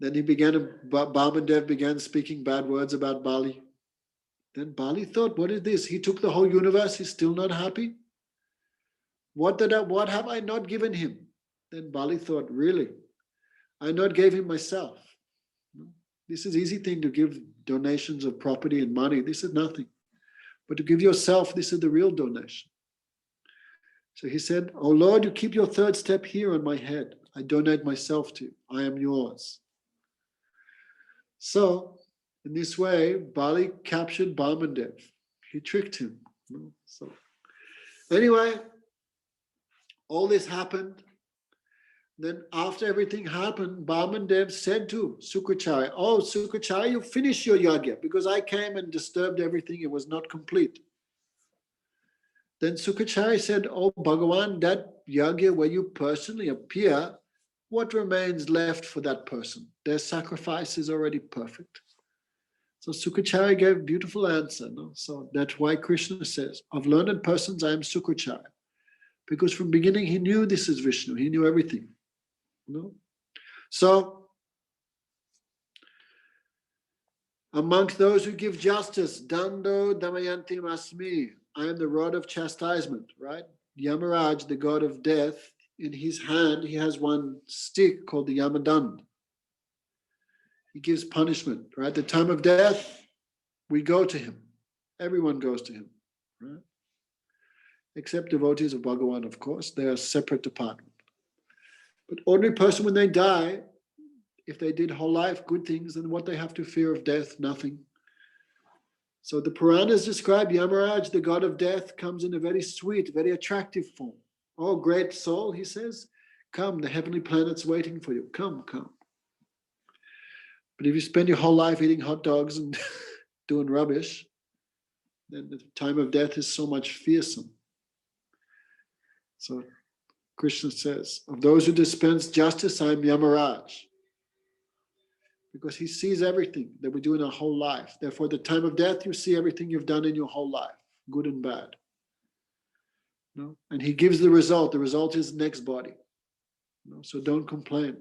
Then Bhamandev began speaking bad words about Bali. Then Bali thought, what is this? He took the whole universe, he's still not happy? What have I not given him? Then Bali thought, really? I not gave him myself. This is easy thing to give donations of property and money. This is nothing. But to give yourself, this is the real donation. So he said, "Oh Lord, you keep your 3rd step here on my head. I donate myself to you. I am yours." So in this way, Bali captured Bhamandev. He tricked him. So anyway, all this happened. Then after everything happened, Bhamandev said to Sukracharya, "Oh, Sukracharya, you finish your yagya because I came and disturbed everything. It was not complete." Then Sukracharya said, "Oh, Bhagavan, that yagya where you personally appear, what remains left for that person? Their sacrifice is already perfect." So Sukracharya gave a beautiful answer. No? So that's why Krishna says, "Of learned persons, I am Sukracharya." Because from beginning, he knew this is Vishnu. He knew everything. No? So, amongst those who give justice, Dando Damayanti Asmi, I am the rod of chastisement, right? Yamaraj, the god of death, in his hand, he has 1 stick called the Yamadand. He gives punishment, right? The time of death, we go to him. Everyone goes to him, right? Except devotees of Bhagavan, of course. They are a separate department. But ordinary person, when they die, if they did whole life good things, then what they have to fear of death? Nothing. So the Puranas describe Yamaraj, the god of death, comes in a very sweet, very attractive form. "Oh, great soul," he says, "come, the heavenly planet's waiting for you. Come, come." But if you spend your whole life eating hot dogs and doing rubbish, then the time of death is so much fearsome. So Krishna says, of those who dispense justice, I am Yamaraj. Because he sees everything that we do in our whole life. Therefore, the time of death, you see everything you've done in your whole life, good and bad. No? And he gives the result. The result is next body. No? So don't complain.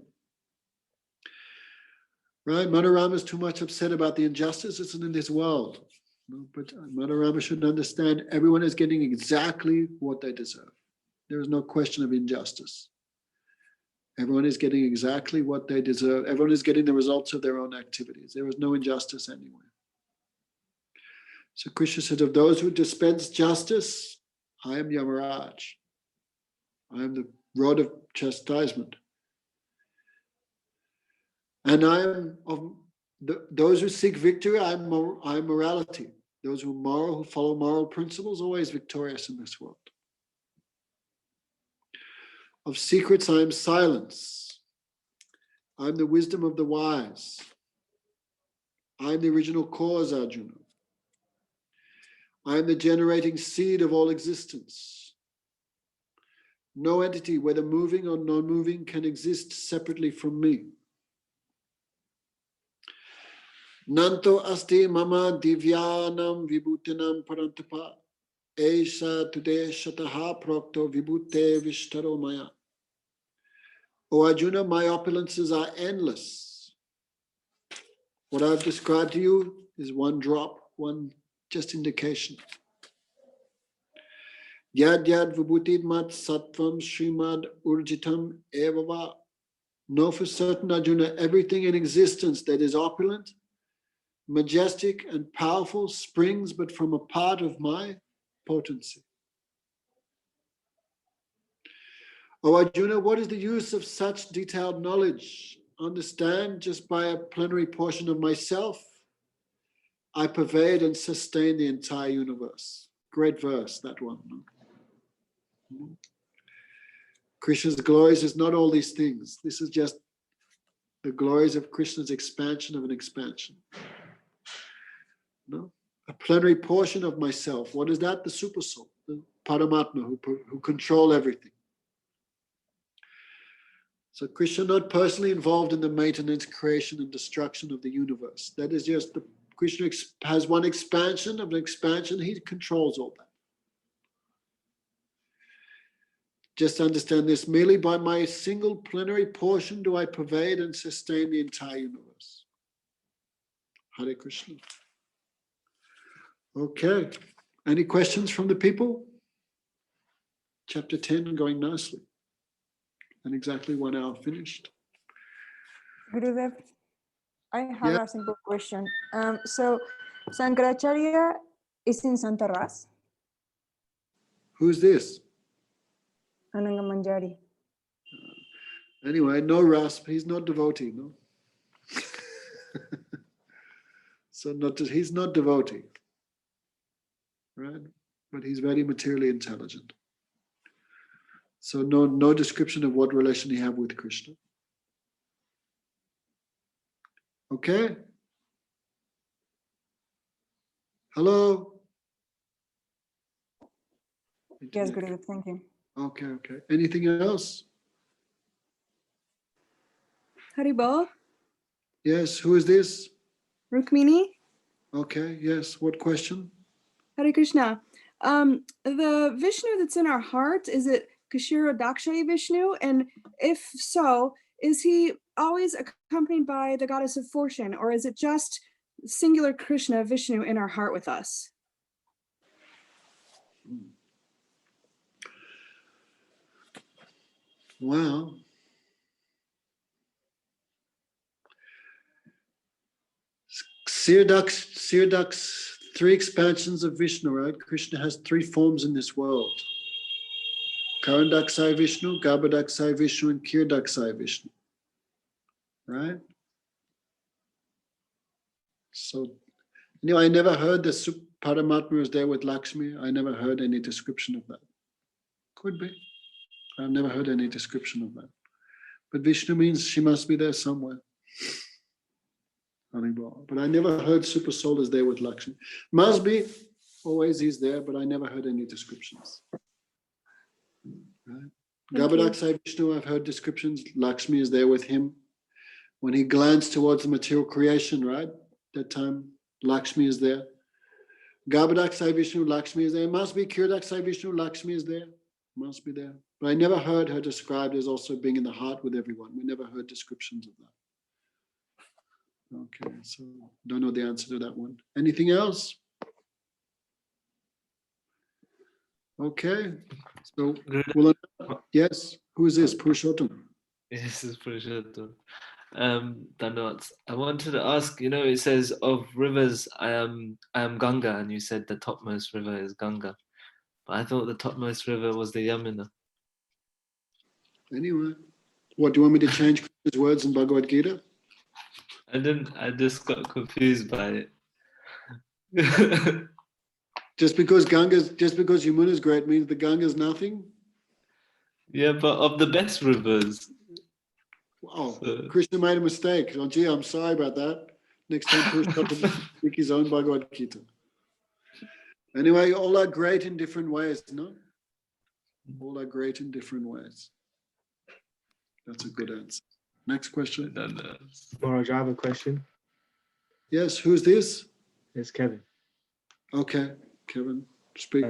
Right? Manorama is too much upset about the injustices in this world. No? But Manorama should understand everyone is getting exactly what they deserve. There is no question of injustice. Everyone is getting exactly what they deserve. Everyone is getting the results of their own activities. There is no injustice anywhere. So Krishna said, of those who dispense justice, I am Yamaraj. I am the rod of chastisement. And I am of those who seek victory, I am morality. Those who are moral, who follow moral principles, always victorious in this world. Of secrets, I am silence. I am the wisdom of the wise. I am the original cause, Arjuna. I am the generating seed of all existence. No entity, whether moving or non-moving, can exist separately from me. Nanto asti mama divyanam vibhutinam parantapa. Esha tude shataha prokto vibhute vishtaro maya. O Arjuna, my opulences are endless. What I've described to you is one drop, one just indication. Yad yad vibhutid mat sattvam srimad urjitam evava. Know for certain, Arjuna, everything in existence that is opulent, majestic and powerful springs but from a part of my potency. O Arjuna, what is the use of such detailed knowledge? understand just by a plenary portion of myself, I pervade and sustain the entire universe. Great verse, that one. Krishna's glories is not all these things. This is just the glories of Krishna's expansion of an expansion. No? A plenary portion of myself. What is that? The super soul, the Paramatma, who control everything. So Krishna not personally involved in the maintenance, creation, and destruction of the universe. That is just the Krishna has one expansion of an expansion. He controls all that. Just understand this. Merely by my single plenary portion do I pervade and sustain the entire universe. Hare Krishna. Okay. Any questions from the people? Chapter 10 going nicely. And exactly 1 hour finished. Gurudev, I have a simple question. So Sankaracharya is in Santaras? Who's this? Ananga Manjari. Anyway, no rasp. He's not devotee, no? So he's not devotee. Right? But he's very materially intelligent. So no description of what relation he have with Krishna. Okay? Hello? Yes, Gurudev, thank you. Okay. Anything else? Haribol? Yes, who is this? Rukmini? Okay, yes, what question? Hare Krishna. The Vishnu that's in our heart, is it Kashira Dakshayi Vishnu? And if so, is he always accompanied by the goddess of fortune, or is it just singular Krishna, Vishnu, in our heart with us? Well, Sirdak's 3 expansions of Vishnu, right? Krishna has 3 forms in this world. Karandaksai Vishnu, Garbhadaksai Vishnu, and Kirdaksai Vishnu. Right? So, I never heard the Paramatma is there with Lakshmi. I never heard any description of that. Could be. I've never heard any description of that. But Vishnu means she must be there somewhere. But I never heard Super Soul is there with Lakshmi. Must be, always he's there, but I never heard any descriptions. Right? Garbhadaksai Vishnu, I've heard descriptions. Lakshmi is there with him. When he glanced towards the material creation, right? That time, Lakshmi is there. Garbhadaksai Vishnu, Lakshmi is there. It must be Kirdaksai Vishnu, Lakshmi is there. Must be there. But I never heard her described as also being in the heart with everyone. We never heard descriptions of that. Okay, so don't know the answer to that one. Anything else? Okay. So, yes, who is this? Purushottam. Yes, this is Purushottam. Dandavat. I wanted to ask, it says of rivers, I am Ganga, and you said the topmost river is Ganga. But I thought the topmost river was the Yamuna. Anyway, what, do you want me to change his words in Bhagavat Gita? I just got confused by it. Just because Yamuna is great means the Ganga is nothing? Yeah, but of the best rivers. Oh, so. Krishna made a mistake. Oh, gee, I'm sorry about that. Next time, Purushottam speak his own Bhagavad Gita. Anyway, all are great in different ways, no? All are great in different ways. That's a good answer. Next question. Maharaj, I have a question. Yes, who's this? It's Kevin. Okay, Kevin, speak.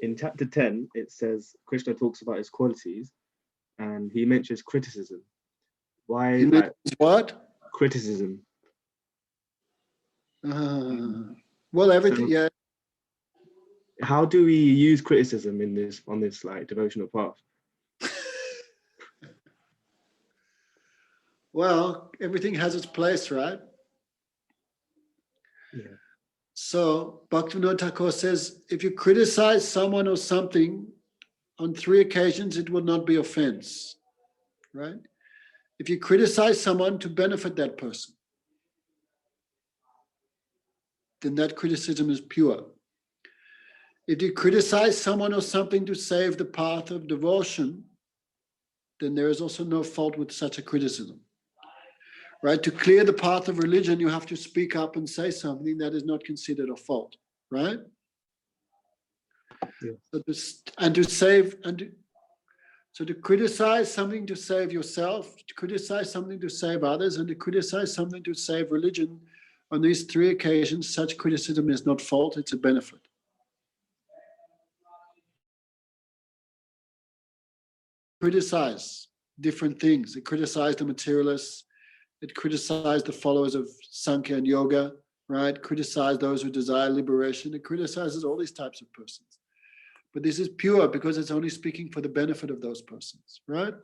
In chapter 10, it says Krishna talks about his qualities and he mentions criticism. Why? He mentions what? Criticism. Well, everything, yeah. How do we use criticism on this like devotional path? Well, everything has its place, right? Yeah. So Bhaktivinoda Thakur says, if you criticize someone or something on 3 occasions, it will not be offense, right? If you criticize someone to benefit that person, then that criticism is pure. If you criticize someone or something to save the path of devotion, then there is also no fault with such a criticism. Right? To clear the path of religion, you have to speak up and say something that is not considered a fault. Right? Yeah. So to criticize something to save yourself, to criticize something to save others, and to criticize something to save religion, on these three occasions, such criticism is not fault, it's a benefit. Criticize different things. It criticized the materialists. It criticized the followers of Sankhya and Yoga, right? Criticize those who desire liberation. It criticizes all these types of persons. But this is pure because it's only speaking for the benefit of those persons, right?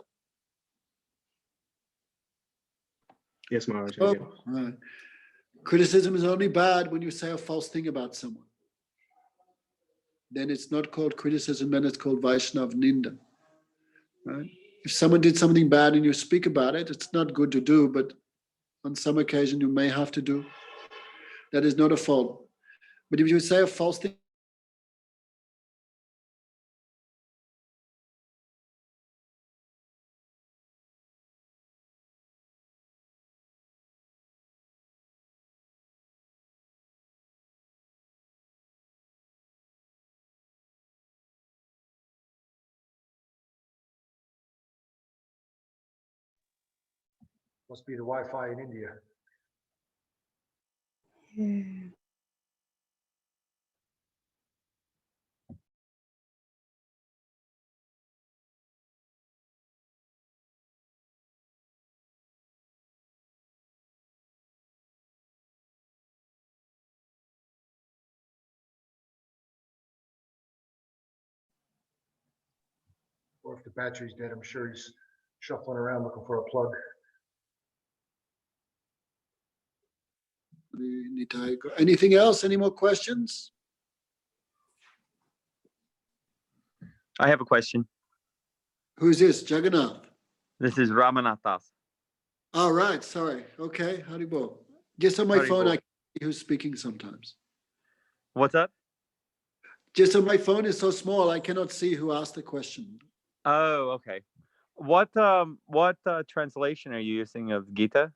Yes, Maharaj. Oh, right. Criticism is only bad when you say a false thing about someone. Then it's not called criticism, then it's called Vaishnav Ninda. Right? If someone did something bad and you speak about it, it's not good to do, but on some occasion you may have to do. That is not a fault. But if you say a false thing, Must be the Wi-Fi in India. Yeah. Or if the battery's dead, I'm sure he's shuffling around looking for a plug. anything else? Any more questions? I have a question. Who's this? Jagannath? This is Ramanathas. Oh, right. Sorry. Okay. Haribo. Just on my phone, Haribo. I can see who's speaking sometimes. What's up? Just on my phone is so small, I cannot see who asked the question. Oh, okay. What translation are you using of Gita?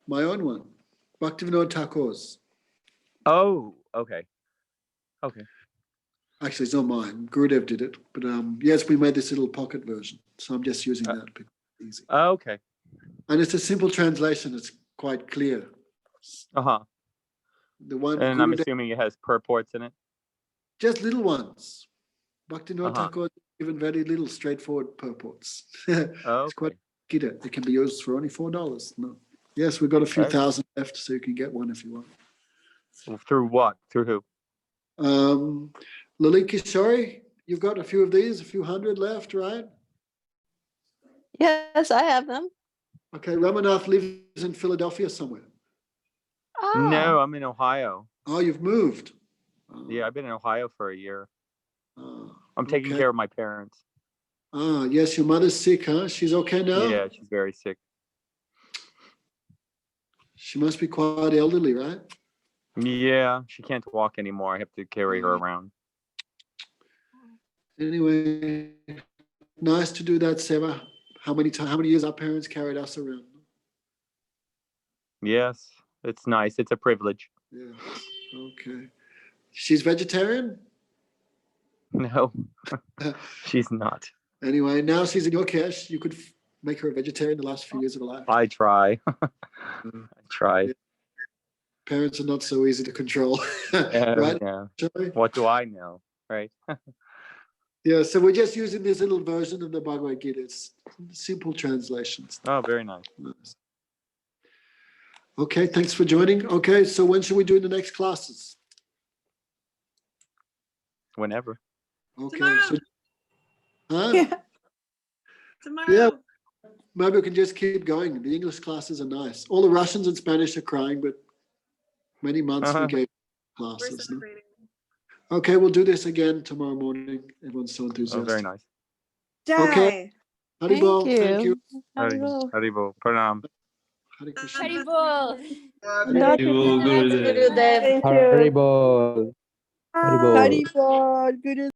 My own one. Bhaktivinoda Thakur's. Oh, okay. Okay. Actually, it's not mine. Gurudev did it. But yes, we made this little pocket version. So I'm just using that because it's easy. Okay. And it's a simple translation. It's quite clear. Uh-huh. The one And I'm Gurudev, assuming it has purports in it. just little ones. Bhaktivinoda Uh-huh. Thakur given very little straightforward purports. Oh, It's quite okay. Gita. It can be used for only $4. No. Yes, we've got a few Okay. thousand left, so you can get one if you want. Through what? Through who? Lalit Kishore, you've got a few of these, a few hundred left, right? Yes, I have them. Okay, Ramanath lives in Philadelphia somewhere. No, Oh, I'm in Ohio. Oh, you've moved. Yeah, I've been in Ohio for a year. Oh, I'm taking okay. care of my parents. Ah, yes, your mother's sick, huh? She's okay now? Yeah, she's very sick. She must be quite elderly, right? Yeah, she can't walk anymore. I have to carry her around. Anyway, nice to do that, Seva. How many years our parents carried us around? Yes, it's nice. It's a privilege. Yeah. Okay. She's vegetarian? No, she's not. Anyway, now she's in your cash. You could make her a vegetarian the last few years of her life. I try. I try. Yeah. Parents are not so easy to control, Yeah, right? yeah. Sorry? What do I know, right? Yeah, so we're just using this little version of the Bhagavad Gita. It's simple translations. Oh, very nice. Nice. Okay, thanks for joining. Okay, so when should we do the next classes? Whenever. Okay. Tomorrow. So, huh? Yeah. Tomorrow. Yeah. Maybe we can just keep going. The English classes are nice. All the Russians and Spanish are crying, but many months we gave We're classes. No? celebrating. Okay, we'll do this again tomorrow morning. Everyone's so Oh, enthusiastic. very nice. Die. Okay. Haribol, thank you. Haribol, pranam. Hare Krishna. Haribol. Gurudev. Thank you. Haribol. Haribol. Haribol, Guru